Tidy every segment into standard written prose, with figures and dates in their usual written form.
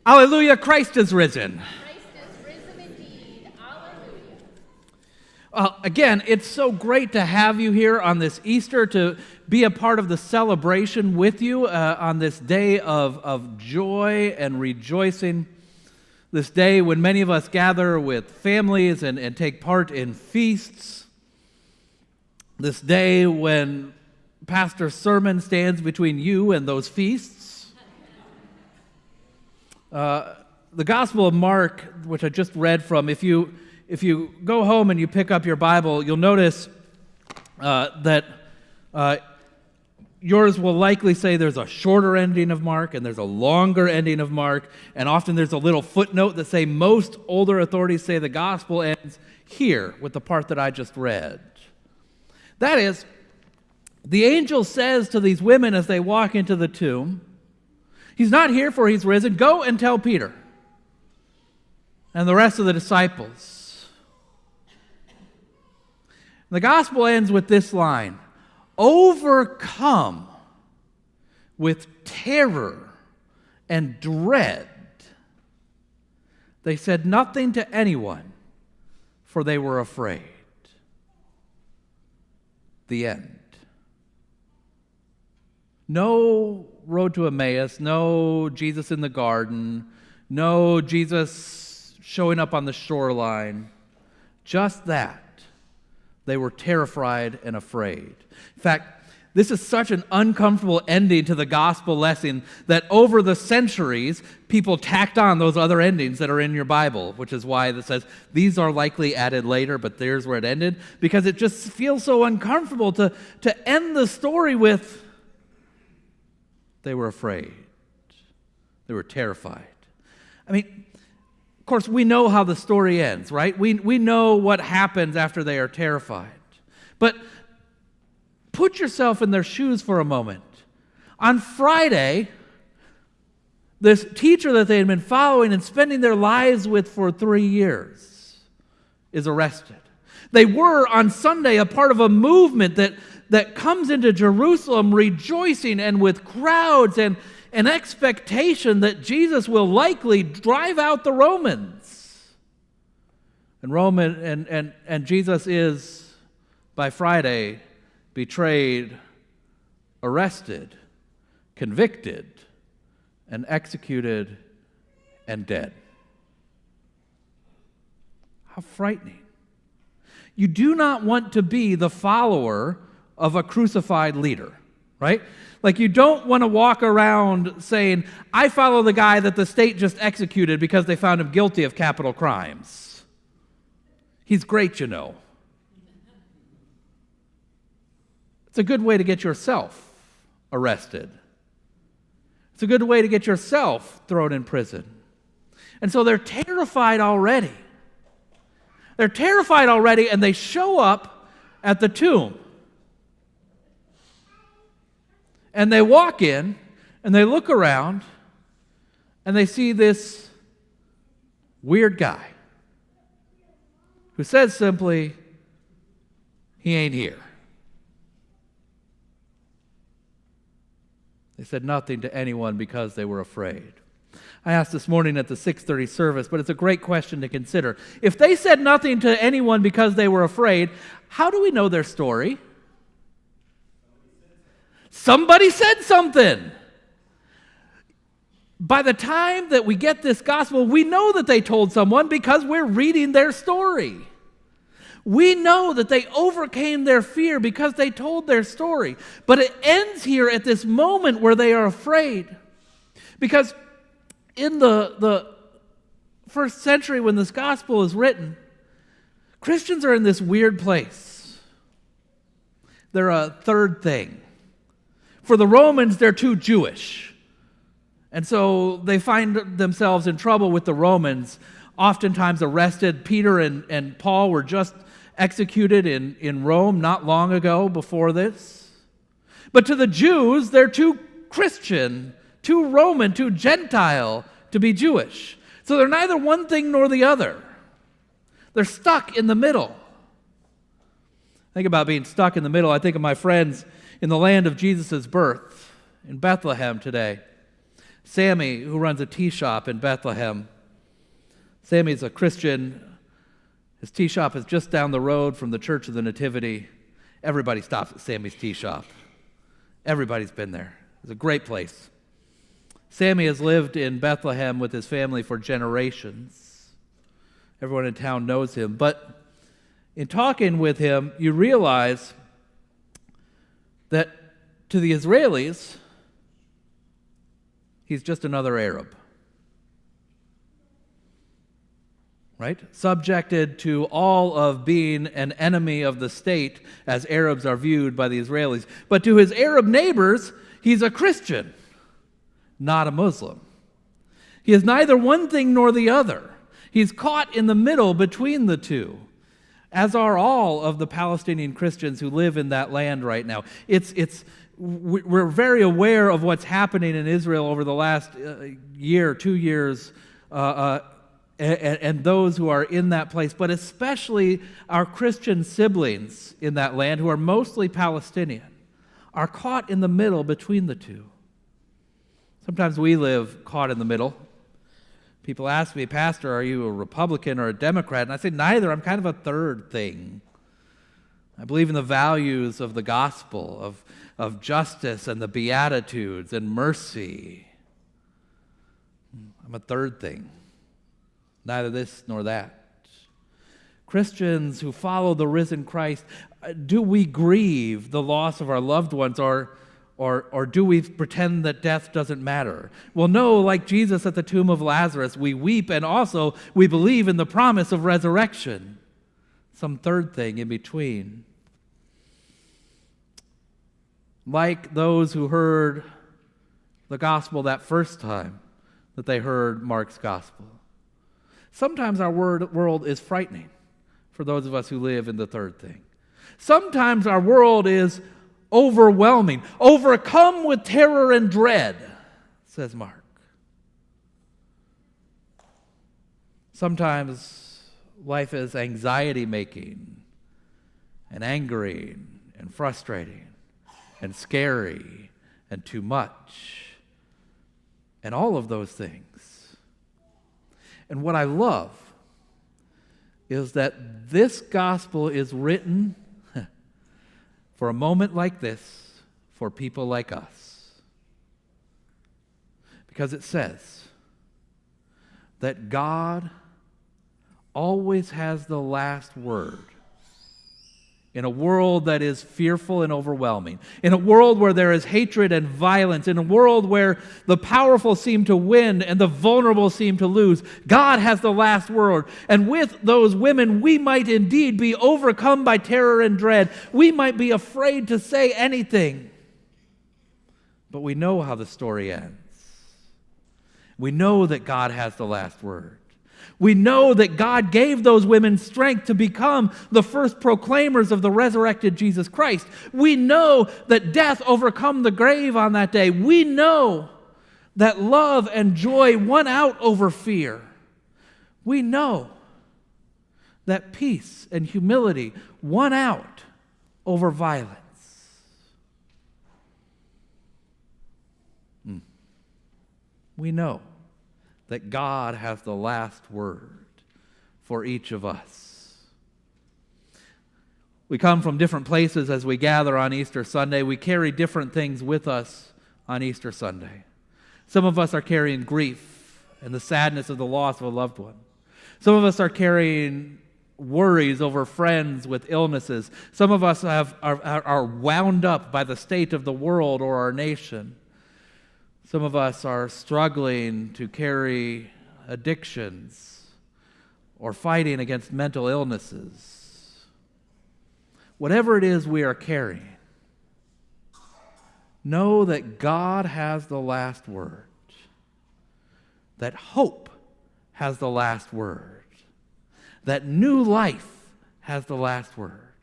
Alleluia, Christ is risen. Christ is risen indeed. Alleluia. Again, it's so great to have you here on this Easter, to be a part of the celebration with you on this day of joy and rejoicing. This day when many of us gather with families and take part in feasts. This day when Pastor's sermon stands between you and those feasts. The Gospel of Mark, which I just read from, if you go home and you pick up your Bible, you'll notice that yours will likely say there's a shorter ending of Mark and there's a longer ending of Mark, and often there's a little footnote that say most older authorities say the Gospel ends here with the part that I just read. That is, the angel says to these women as they walk into the tomb, he's not here for he's risen. Go and tell Peter and the rest of the disciples. The gospel ends with this line: overcome with terror and dread, they said nothing to anyone, for they were afraid. The end. No road to Emmaus, no Jesus in the garden, no Jesus showing up on the shoreline. Just that. They were terrified and afraid. In fact, this is such an uncomfortable ending to the gospel lesson that over the centuries, people tacked on those other endings that are in your Bible, which is why it says these are likely added later, but there's where it ended, because it just feels so uncomfortable to end the story with they were afraid. They were terrified. I mean, of course, we know how the story ends, right? We know what happens after they are terrified. But put yourself in their shoes for a moment. On Friday, this teacher that they had been following and spending their lives with for 3 years is arrested. They were, on Sunday, a part of a movement that comes into Jerusalem rejoicing and with crowds and an expectation that Jesus will likely drive out the Romans. And Jesus is, by Friday, betrayed, arrested, convicted, and executed, and dead. How frightening. You do not want to be the follower of a crucified leader, right? Like, you don't want to walk around saying, I follow the guy that the state just executed because they found him guilty of capital crimes. He's great, you know. It's a good way to get yourself arrested. It's a good way to get yourself thrown in prison. And so they're terrified already. They're terrified already, and they show up at the tomb. And they walk in, and they look around, and they see this weird guy who says simply, he ain't here. They said nothing to anyone because they were afraid. I asked this morning at the 6:30 service, but it's a great question to consider. If they said nothing to anyone because they were afraid, how do we know their story? Somebody said something. By the time that we get this gospel, we know that they told someone because we're reading their story. We know that they overcame their fear because they told their story. But it ends here at this moment where they are afraid. Because in the first century when this gospel is written, Christians are in this weird place. They're a third thing. For the Romans, they're too Jewish. And so they find themselves in trouble with the Romans, oftentimes arrested. Peter and Paul were just executed in Rome not long ago before this. But to the Jews, they're too Christian, too Roman, too Gentile to be Jewish. So they're neither one thing nor the other. They're stuck in the middle. Think about being stuck in the middle. I think of my friends in the land of Jesus' birth, in Bethlehem today. Sammy, who runs a tea shop in Bethlehem. Sammy's a Christian. His tea shop is just down the road from the Church of the Nativity. Everybody stops at Sammy's tea shop. Everybody's been there. It's a great place. Sammy has lived in Bethlehem with his family for generations. Everyone in town knows him. But in talking with him, you realize that to the Israelis, he's just another Arab. Right? Subjected to all of being an enemy of the state as Arabs are viewed by the Israelis. But to his Arab neighbors, he's a Christian, not a Muslim. He is neither one thing nor the other. He's caught in the middle between the two, as are all of the Palestinian Christians who live in that land right now. We're very aware of what's happening in Israel over the last year, 2 years, and those who are in that place, but especially our Christian siblings in that land, who are mostly Palestinian, are caught in the middle between the two. Sometimes we live caught in the middle. People ask me, Pastor, are you a Republican or a Democrat? And I say, neither. I'm kind of a third thing. I believe in the values of the gospel, of justice and the Beatitudes and mercy. I'm a third thing. Neither this nor that. Christians who follow the risen Christ, do we grieve the loss of our loved ones, or do we pretend that death doesn't matter? Well, no, like Jesus at the tomb of Lazarus, we weep, and also we believe in the promise of resurrection. Some third thing in between. Like those who heard the gospel that first time that they heard Mark's gospel. Sometimes our world is frightening for those of us who live in the third thing. Sometimes our world is overwhelming, overcome with terror and dread, says Mark. Sometimes life is anxiety-making and angering and frustrating and scary and too much and all of those things. And what I love is that this gospel is written for a moment like this, for people like us. Because it says that God always has the last word in a world that is fearful and overwhelming, in a world where there is hatred and violence, in a world where the powerful seem to win and the vulnerable seem to lose. God has the last word. And with those women, we might indeed be overcome by terror and dread. We might be afraid to say anything. But we know how the story ends. We know that God has the last word. We know that God gave those women strength to become the first proclaimers of the resurrected Jesus Christ. We know that death overcome the grave on that day. We know that love and joy won out over fear. We know that peace and humility won out over violence. We know that God has the last word for each of us. We come from different places as we gather on Easter Sunday. We carry different things with us on Easter Sunday. Some of us are carrying grief and the sadness of the loss of a loved one. Some of us are carrying worries over friends with illnesses. Some of us are wound up by the state of the world or our nation. Some of us are struggling to carry addictions or fighting against mental illnesses. Whatever it is we are carrying, know that God has the last word, that hope has the last word, that new life has the last word,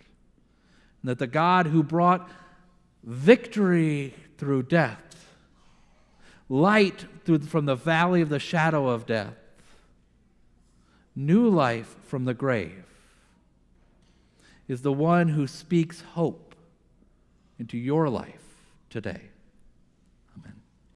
and that the God who brought victory through death, light from the valley of the shadow of death, new life from the grave, is the one who speaks hope into your life today.